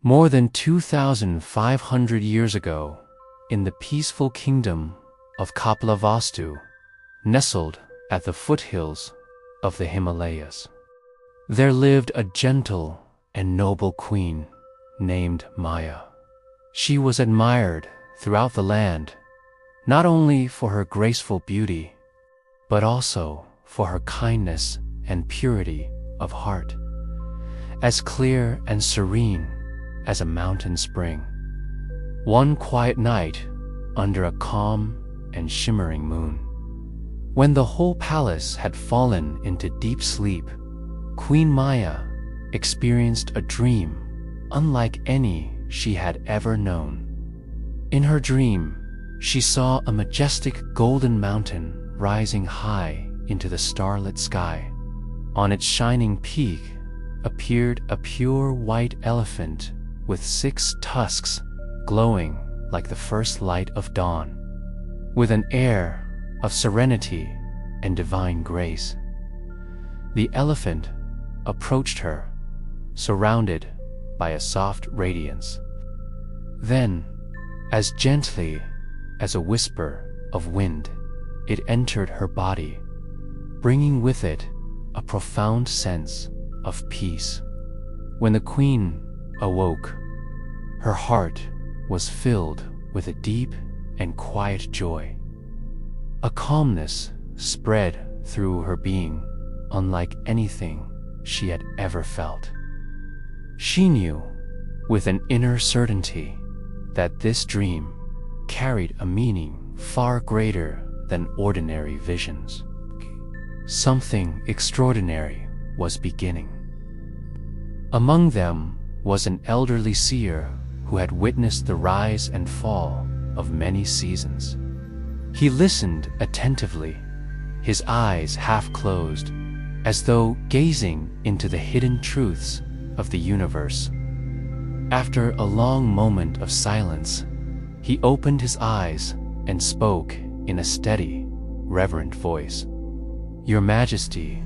More than 2,500 years ago, in the peaceful kingdom of Kapilavastu, nestled at the foothills of the Himalayas, there lived a gentle and noble queen named Maya. She was admired throughout the land, not only for her graceful beauty, but also for her kindness and purity of heart, as clear and serene as a mountain spring. One quiet night, under a calm and shimmering moon, when the whole palace had fallen into deep sleep, Queen Maya experienced a dream unlike any she had ever known. In her dream, she saw a majestic golden mountain rising high into the starlit sky. On its shining peak appeared a pure white elephant with 6 tusks glowing like the first light of dawn. With an air of serenity and divine grace, the elephant approached her, surrounded by a soft radiance. Then, as gently as a whisper of wind, it entered her body, bringing with it a profound sense of peace. When the queen awoke, her heart was filled with a deep and quiet joy. A calmness spread through her being, unlike anything she had ever felt. She knew with an inner certainty that this dream carried a meaning far greater than ordinary visions. Something extraordinary was beginning. Among them was an elderly seer who had witnessed the rise and fall of many seasons. He listened attentively, his eyes half closed, as though gazing into the hidden truths of the universe. After a long moment of silence, he opened his eyes and spoke in a steady, reverent voice. "Your Majesty,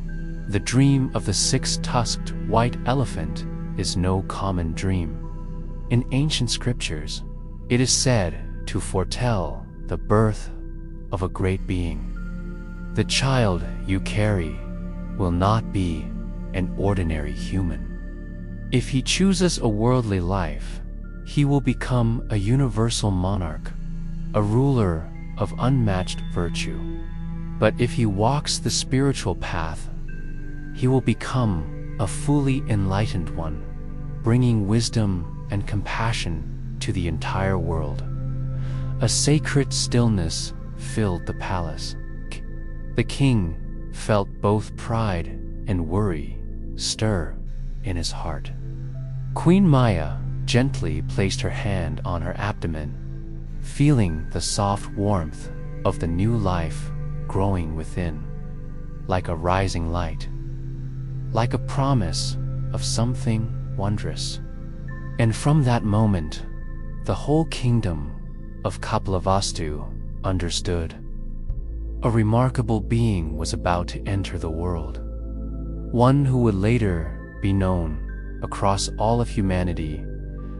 the dream of the 6-tusked white elephant is no common dream. In ancient scriptures, it is said to foretell the birth of a great being. The child you carry will not be an ordinary human. If he chooses a worldly life, he will become a universal monarch, a ruler of unmatched virtue. But if he walks the spiritual path, he will become a fully enlightened one, bringing wisdom and compassion to the entire world." A sacred stillness filled the palace. The king felt both pride and worry stir in his heart. Queen Maya gently placed her hand on her abdomen, feeling the soft warmth of the new life growing within, like a rising light, like a promise of something wondrous. And from that moment, the whole kingdom of Kapilavastu understood. A remarkable being was about to enter the world, one who would later be known across all of humanity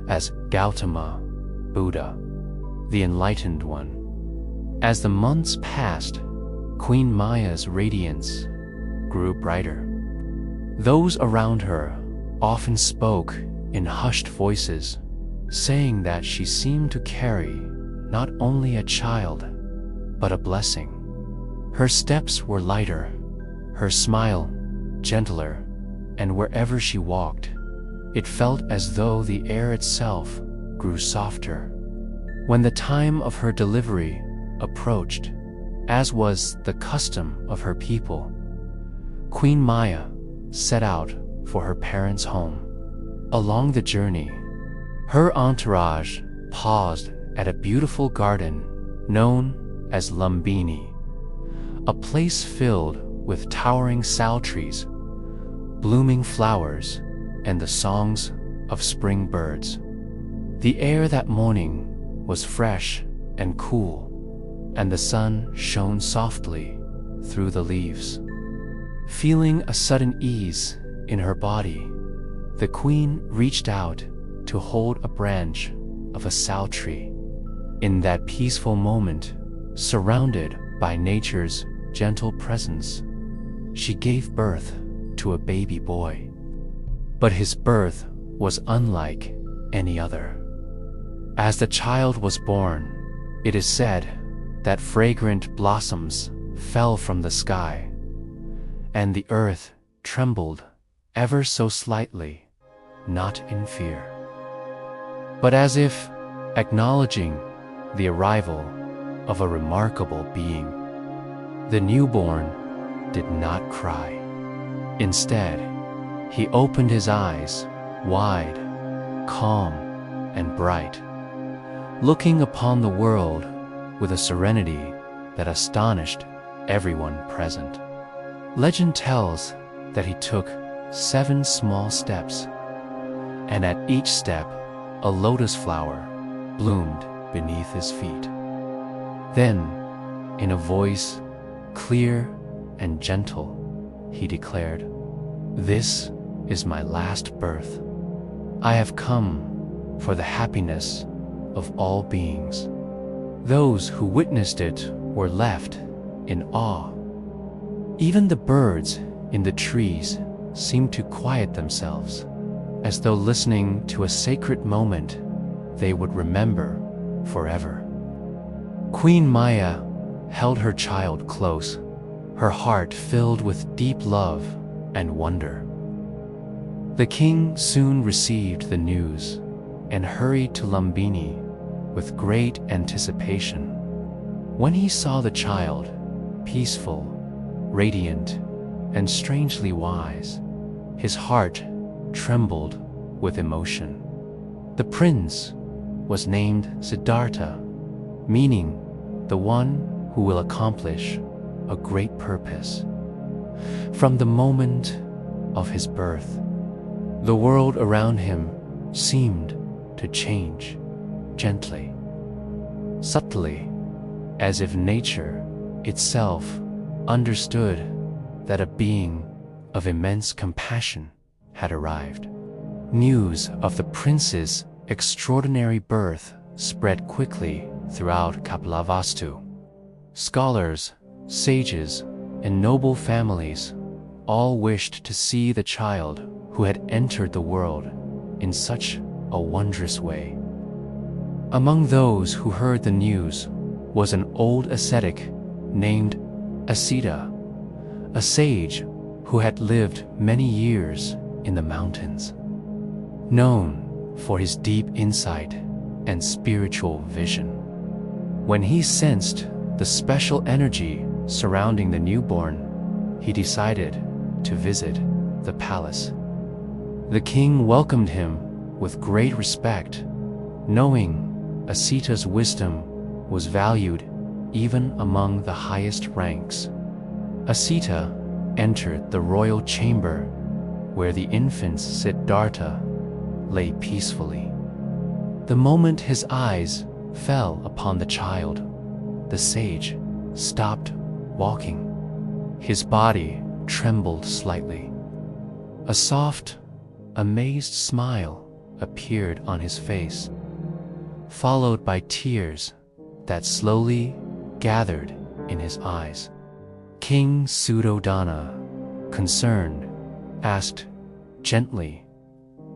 as Gautama Buddha, the Enlightened One. As the months passed, Queen Maya's radiance grew brighter. Those around her often spoke in hushed voices, saying that she seemed to carry not only a child, but a blessing. Her steps were lighter, her smile gentler, and wherever she walked, it felt as though the air itself grew softer. When the time of her delivery approached, as was the custom of her people, Queen Maya set out for her parents' home. Along the journey, her entourage paused at a beautiful garden known as Lumbini, a place filled with towering sal trees, blooming flowers, and the songs of spring birds. The air that morning was fresh and cool, and the sun shone softly through the leaves. Feeling a sudden ease in her body, the queen reached out to hold a branch of a sal tree. In that peaceful moment, surrounded by nature's gentle presence, she gave birth to a baby boy. But his birth was unlike any other. As the child was born, it is said that fragrant blossoms fell from the sky, and the earth trembled ever so slightly, not in fear, but as if acknowledging the arrival of a remarkable being. The newborn did not cry. Instead, he opened his eyes wide, calm, and bright, looking upon the world with a serenity that astonished everyone present. Legend tells that he took 7 small steps, and at each step, a lotus flower bloomed beneath his feet. Then, in a voice clear and gentle, he declared, "This is my last birth. I have come for the happiness of all beings." Those who witnessed it were left in awe. Even the birds in the trees seemed to quiet themselves, as though listening to a sacred moment they would remember forever. Queen Maya held her child close, her heart filled with deep love and wonder. The king soon received the news and hurried to Lumbini with great anticipation. When he saw the child, peaceful, radiant, and strangely wise, his heart trembled with emotion. The prince was named Siddhartha, meaning the one who will accomplish a great purpose. From the moment of his birth, the world around him seemed to change gently, subtly, as if nature itself understood that a being of immense compassion had arrived. News of the prince's extraordinary birth spread quickly throughout Kapilavastu. Scholars, sages, and noble families all wished to see the child who had entered the world in such a wondrous way. Among those who heard the news was an old ascetic named Asita, a sage who had lived many years in the mountains. Known for his deep insight and spiritual vision, when he sensed the special energy surrounding the newborn, he decided to visit the palace. The king welcomed him with great respect, knowing Asita's wisdom was valued even among the highest ranks. Asita entered the royal chamber where the infant Siddhartha lay peacefully. The moment his eyes fell upon the child, the sage stopped walking. His body trembled slightly. A soft, amazed smile appeared on his face, followed by tears that slowly gathered in his eyes. King Suddhodana, concerned, asked gently,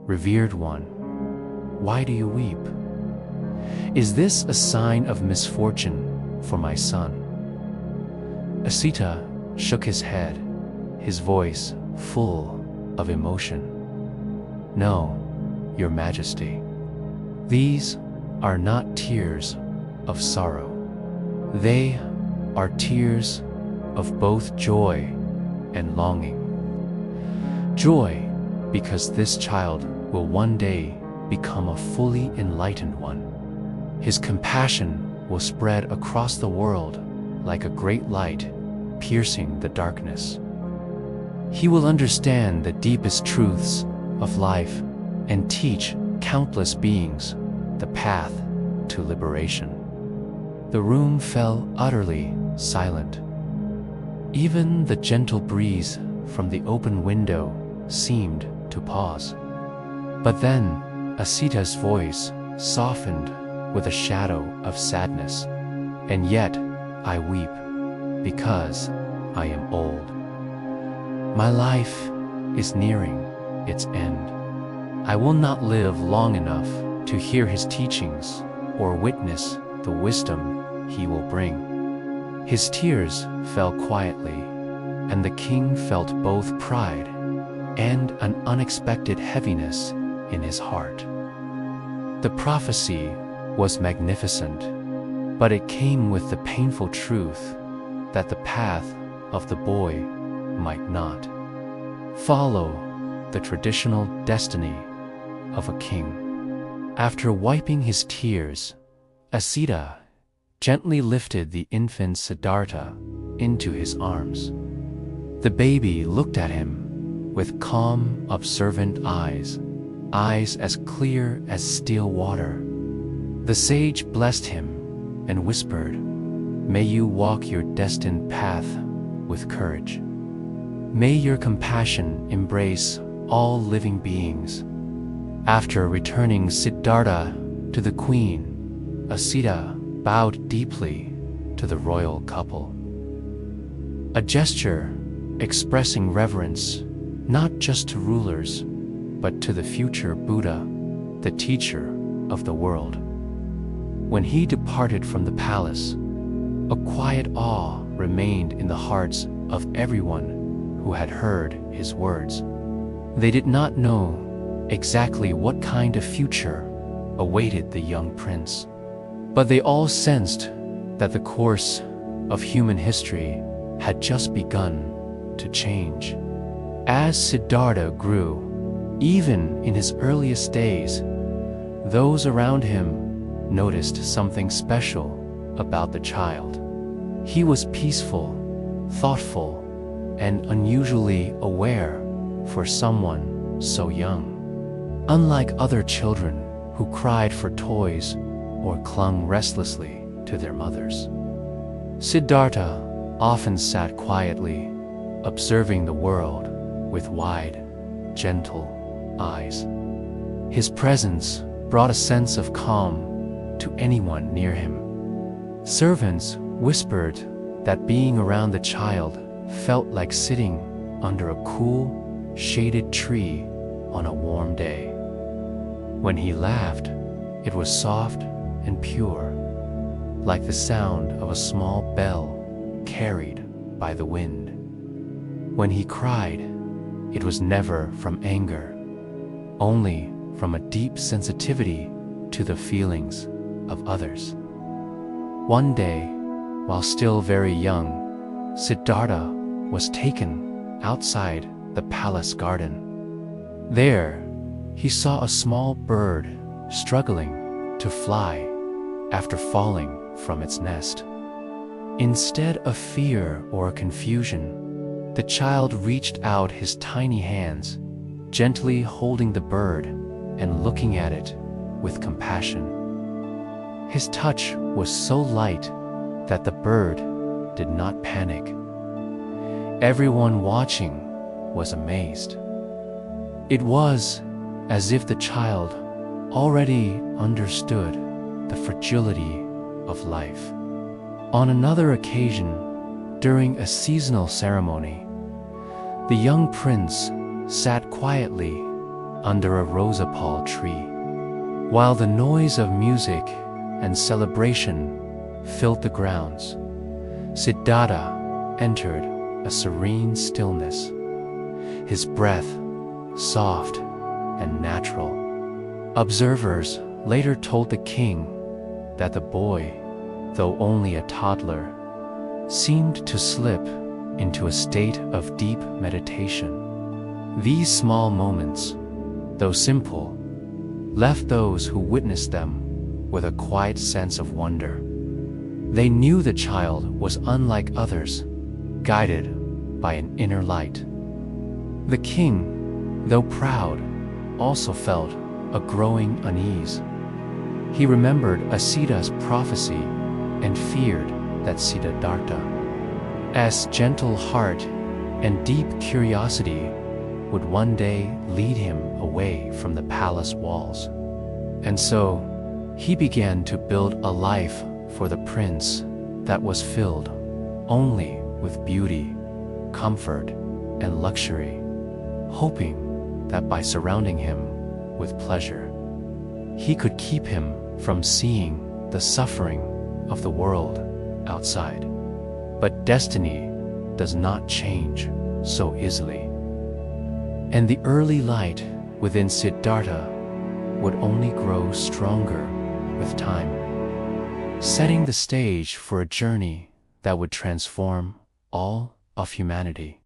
"Revered one, why do you weep? Is this a sign of misfortune for my son?" Asita shook his head, his voice full of emotion. "No, Your Majesty. These are not tears of sorrow. They are tears of both joy and longing. Joy, because this child will one day become a fully enlightened one. His compassion will spread across the world like a great light, piercing the darkness. He will understand the deepest truths of life and teach countless beings the path to liberation." The room fell utterly silent. Even the gentle breeze from the open window seemed to pause. But then Asita's voice softened with a shadow of sadness. And yet I weep because I am old. My life is nearing its end. I will not live long enough to hear his teachings or witness the wisdom he will bring. His tears fell quietly, and the king felt both pride and an unexpected heaviness in his heart. The prophecy was magnificent, but it came with the painful truth that the path of the boy might not follow the traditional destiny of a king. After wiping his tears, Asita gently lifted the infant Siddhartha into his arms. The baby looked at him with calm, observant eyes as clear as still water. The sage blessed him and whispered, "May you walk your destined path with courage. May your compassion embrace all living beings." After returning Siddhartha to the queen, Asita bowed deeply to the royal couple. A gesture expressing reverence not just to rulers, but to the future Buddha, the teacher of the world. When he departed from the palace, a quiet awe remained in the hearts of everyone who had heard his words. They did not know exactly what kind of future awaited the young prince, but they all sensed that the course of human history had just begun to change. As Siddhartha grew, even in his earliest days, those around him noticed something special about the child. He was peaceful, thoughtful, and unusually aware for someone so young. Unlike other children who cried for toys or clung restlessly to their mothers, Siddhartha often sat quietly, observing the world with wide, gentle eyes. His presence brought a sense of calm to anyone near him. Servants whispered that being around the child felt like sitting under a cool, shaded tree on a warm day. When he laughed, it was soft and pure, like the sound of a small bell carried by the wind. When he cried, it was never from anger, only from a deep sensitivity to the feelings of others. One day, while still very young, Siddhartha was taken outside the palace garden. There, he saw a small bird struggling to fly after falling from its nest. Instead of fear or confusion, the child reached out his tiny hands, gently holding the bird and looking at it with compassion. His touch was so light that the bird did not panic. Everyone watching was amazed. It was as if the child already understood the fragility of life. On another occasion, during a seasonal ceremony, the young prince sat quietly under a rosapal tree. While the noise of music and celebration filled the grounds, Siddhartha entered a serene stillness, his breath soft and natural. Observers later told the king that the boy, though only a toddler, seemed to slip into a state of deep meditation. These small moments, though simple, left those who witnessed them with a quiet sense of wonder. They knew the child was unlike others, guided by an inner light. The king, though proud, also felt a growing unease. He remembered Asita's prophecy and feared that Siddhartha's gentle heart and deep curiosity would one day lead him away from the palace walls. And so, he began to build a life for the prince that was filled only with beauty, comfort, and luxury, hoping that by surrounding him with pleasure, he could keep him from seeing the suffering of the world outside. But destiny does not change so easily. And the early light within Siddhartha would only grow stronger with time, setting the stage for a journey that would transform all of humanity.